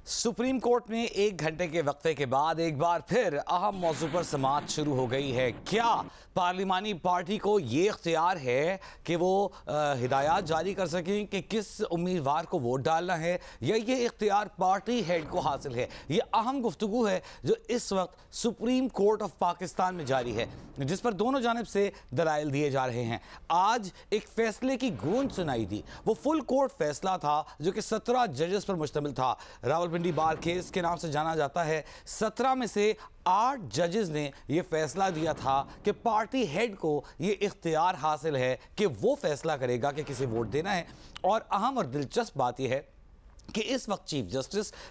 Supreme court में 1 घंटे के वक्फे के बाद एक बार फिर अहम मौजू पर समाअत शुरू हो गई है। क्या पार्लिमानी पार्टी को ये इख्तियार है कि वो हिदायत जारी कर सकें कि किस उम्मीदवार को वोट डालना है, या ये इख्तियार पार्टी हेड को हासिल है? ये अहम गुफ्तगू है जो इस वक्त सुप्रीम कोर्ट ऑफ पाकिस्तान में जारी है, जिस पर दोनों जानिब से दलाइल दिए जा रहे हैं। आज एक फैसले की गूंज सुनाई दी। वो फुल कोर्ट फैसला था जो कि 17 जजेस पर मुश्तमिल था। रावलपिंडी बार केस के नाम से जाना जाता है। 17 में से 8 जजेस ने यह फैसला दिया था कि पार्टी हेड को यह इख्तियार हासिल है कि वो फैसला करेगा कि किसे वोट देना है। और अहम और दिलचस्प बात यह है कि इस वक्त चीफ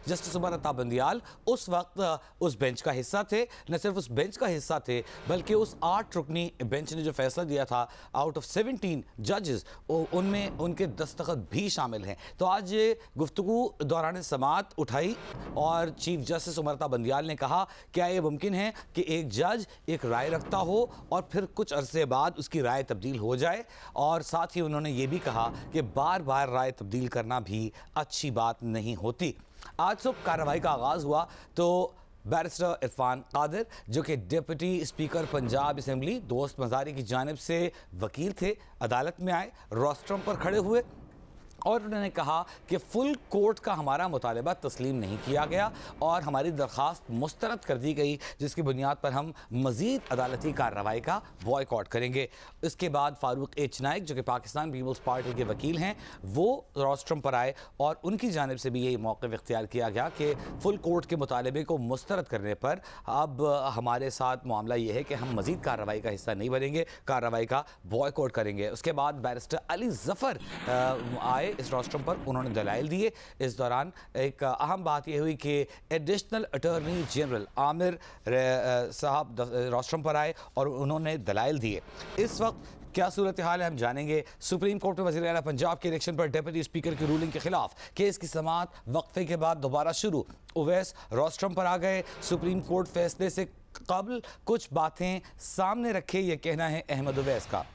जस्टिस उमर अता बंदियाल उस वक्त उस बेंच का हिस्सा थे। न सिर्फ उस बेंच का हिस्सा थे बल्कि उस 8 रुकनी बेंच ने जो फैसला दिया था, आउट ऑफ 17 जजेस, उनमें उनके दस्तखत भी शामिल हैं। तो आज ये गुफ्तगू दौरान समाअत उठाई और चीफ जस्टिस उमर अता बंदियाल ने कहा, क्या ये मुमकिन है कि एक जज एक राय रखता हो और फिर कुछ अरसे बाद उसकी राय तब्दील हो जाए? और साथ ही उन्होंने ये भी कहा कि बार बार राय तब्दील करना भी अच्छी बात नहीं होती। आज सुबह कार्रवाई का आगाज हुआ तो बैरिस्टर इरफान कादिर, जो कि डिप्टी स्पीकर पंजाब असेंबली दोस्त मजारी की जानिब से वकील थे, अदालत में आए, रोस्ट्रम पर खड़े हुए और उन्होंने कहा कि फुल कोर्ट का हमारा मुतालबा तस्लीम नहीं किया गया और हमारी दरख्वास्त मुस्तरद कर दी गई, जिसकी बुनियाद पर हम मज़ीद अदालती कार्रवाई का बॉयकॉट करेंगे। इसके बाद फारूक एच नाइक, जो कि पाकिस्तान पीपल्स पार्टी के वकील हैं, वो रोस्ट्रम पर आए और उनकी जानिब से भी यही मौक़िफ़ इख्तियार किया गया कि फुल कोर्ट के मुतालबे को मुस्तरद करने पर अब हमारे साथ मामला ये है कि हम मज़ीद कार्रवाई का हिस्सा नहीं बनेंगे, कार्रवाई का बॉयकॉट करेंगे। उसके बाद बैरिस्टर अली ज़फ़र आए इस रोस्ट्रम पर, उन्होंने दलाइल दिए। इस दौरान एक अहम बात यह हुई कि एडिशनल अटॉर्नी जनरल आमिर साहब रोस्ट्रम पर आए और उन्होंने दलाइल दिए। इस वक्त क्या सूरत हाल है हम जानेंगे। सुप्रीम कोर्ट में वज़ीर आला पंजाब के इलेक्शन पर डिप्टी स्पीकर की रूलिंग के खिलाफ केस की समाअत वक्फे के बाद दोबारा शुरू। उवैस रोस्ट्रम पर आ गए। सुप्रीम कोर्ट फैसले से कबल कुछ बातें सामने रखे, यह कहना है अहमद उवैस का।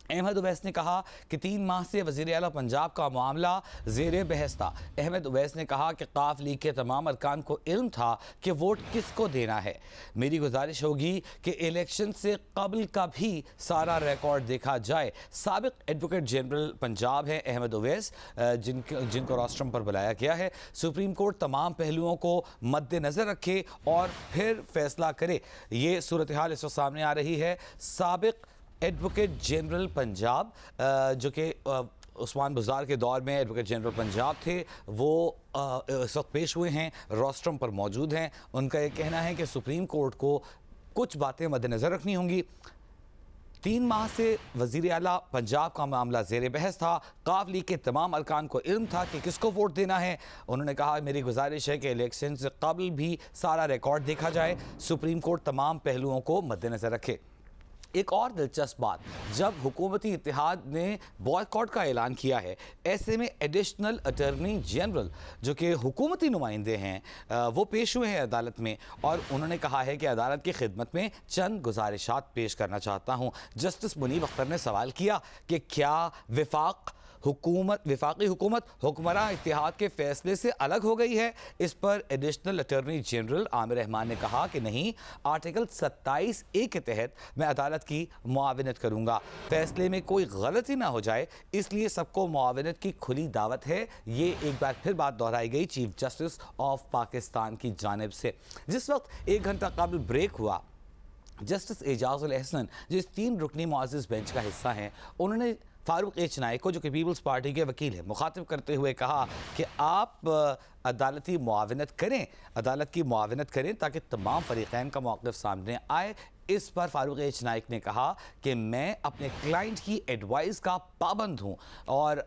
अहमद उवैस ने कहा कि 3 माह से वज़ीर आला पंजाब का मामला ज़ेरे बहस था। अहमद उवैस ने कहा कि काफ लीग के तमाम अरकान को इल्म था कि वोट किसको देना है। मेरी गुजारिश होगी कि इलेक्शन से कबल का भी सारा रिकॉर्ड देखा जाए। साबिक एडवोकेट जनरल पंजाब हैं अहमद उवैस, जिनको रोस्ट्रम पर बुलाया गया है। सुप्रीम कोर्ट तमाम पहलुओं को मद्देनज़र रखे और फिर फैसला करे, ये सूरत हाल इस वक्त सामने आ रही है। साबिक एडवोकेट जनरल पंजाब, जो कि उस्मान बुज़ार के दौर में एडवोकेट जनरल पंजाब थे, वो इस वक्त पेश हुए हैं, रोस्ट्रम पर मौजूद हैं। उनका ये कहना है कि सुप्रीम कोर्ट को कुछ बातें मद्देनज़र रखनी होंगी। 3 माह से वज़ीर आला पंजाब का मामला ज़ेरे बहस था। काफ लीग के तमाम अरकान को इल्म था कि किसको वोट देना है। उन्होंने कहा, मेरी गुजारिश है कि इलेक्शन से कबल भी सारा रिकॉर्ड देखा जाए, सुप्रीम कोर्ट तमाम पहलुओं को मद्देनज़र रखे। एक और दिलचस्प बात, जब हुकूमती इत्तेहाद ने बॉयकॉट का ऐलान किया है, ऐसे में एडिशनल अटॉर्नी जनरल, जो कि हुकूमती नुमाइंदे हैं, वो पेश हुए हैं अदालत में और उन्होंने कहा है कि अदालत की खिदमत में चंद गुजारिशात पेश करना चाहता हूँ। जस्टिस मुनीब अख्तर ने सवाल किया कि क्या वफाकी हुकूमत हुक्मरान इत्तेहाद के फैसले से अलग हो गई है? इस पर additional attorney general Aamir Rahman ने कहा कि नहीं, आर्टिकल 27A के तहत मैं अदालत की मुआवनत करूंगा। फैसले में कोई गलती ना हो जाए, इसलिए सबको मुआवनत की खुली दावत है। ये एक बार फिर बात दोहराई गई चीफ जस्टिस ऑफ पाकिस्तान की जानिब से। जिस वक्त 1 घंटा कबल ब्रेक हुआ, जस्टिस एजाजुल एहसन, जो इस 3 रुकनी मुअज़्ज़ज़ बेंच का हिस्सा हैं, उन्होंने फारूक एच नाइक को, जो कि पीपल्स पार्टी के वकील हैं, मुखातिब करते हुए कहा कि आप अदालती मुआवनत करें, अदालत की मुआवनत करें ताकि तमाम फरीक़ैन का मौक़िफ़ सामने आए। इस पर फारूक एच नाइक ने कहा कि मैं अपने क्लाइंट की एडवाइस का पाबंद हूँ और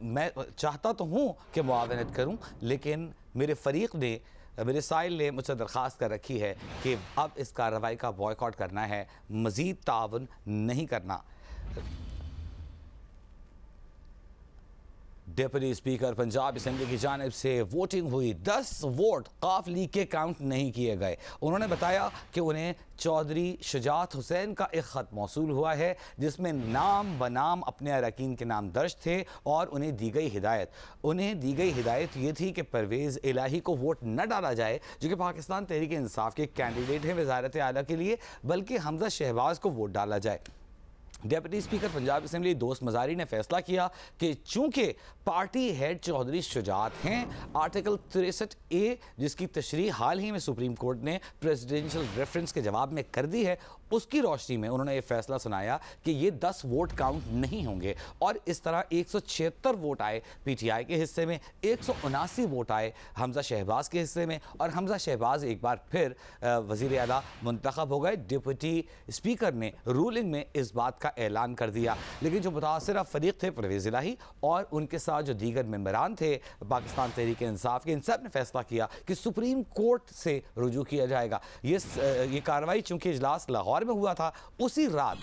मैं चाहता तो हूँ कि मुआवनत करूँ, लेकिन मेरे फ़रीक़ ने, मेरे साइल ने मुझसे दरख्वास्त कर रखी है कि अब इस कार्रवाई का बॉयकॉट करना है, मज़ीद ताउन नहीं करना। डिप्टी स्पीकर पंजाब असेंबली की जानिब से वोटिंग हुई। 10 वोट काफ लीग के काउंट नहीं किए गए। उन्होंने बताया कि उन्हें चौधरी शुजात हुसैन का एक ख़त मौसूल हुआ है जिसमें नाम बनाम अपने अरकान के नाम दर्ज थे और उन्हें दी गई हिदायत ये थी कि परवेज़ इलाही को वोट न डाला जाए जो कि पाकिस्तान तहरीक इंसाफ के कैंडिडेट हैं वज़ारत आला के लिए, बल्कि हमजा शहबाज को वोट डाला जाए। डिप्टी स्पीकर पंजाब असेंबली दोस्त मजारी ने फैसला किया कि चूंकि पार्टी हेड चौधरी शुजात हैं, आर्टिकल 63A जिसकी तशरीह हाल ही में सुप्रीम कोर्ट ने प्रेसिडेंशियल रेफरेंस के जवाब में कर दी है, उसकी रोशनी में उन्होंने ये फैसला सुनाया कि ये 10 वोट काउंट नहीं होंगे और इस तरह 176 वोट आए पीटीआई के हिस्से में, 179 वोट आए हमजा शहबाज के हिस्से में और हमजा शहबाज एक बार फिर वज़ीर आला मुंतखब हो गए। डिप्टी स्पीकर ने रूलिंग में इस बात का ऐलान कर दिया, लेकिन जो मुतासरा फरीक थे परवेज़ इलाही और उनके साथ जो दीगर मेंबरान थे पाकिस्तान तहरीक इंसाफ के, इन सब ने फैसला किया कि सुप्रीम कोर्ट से रुजू किया जाएगा। ये कार्रवाई चूंकि इजलास लाहौर में हुआ था, उसी रात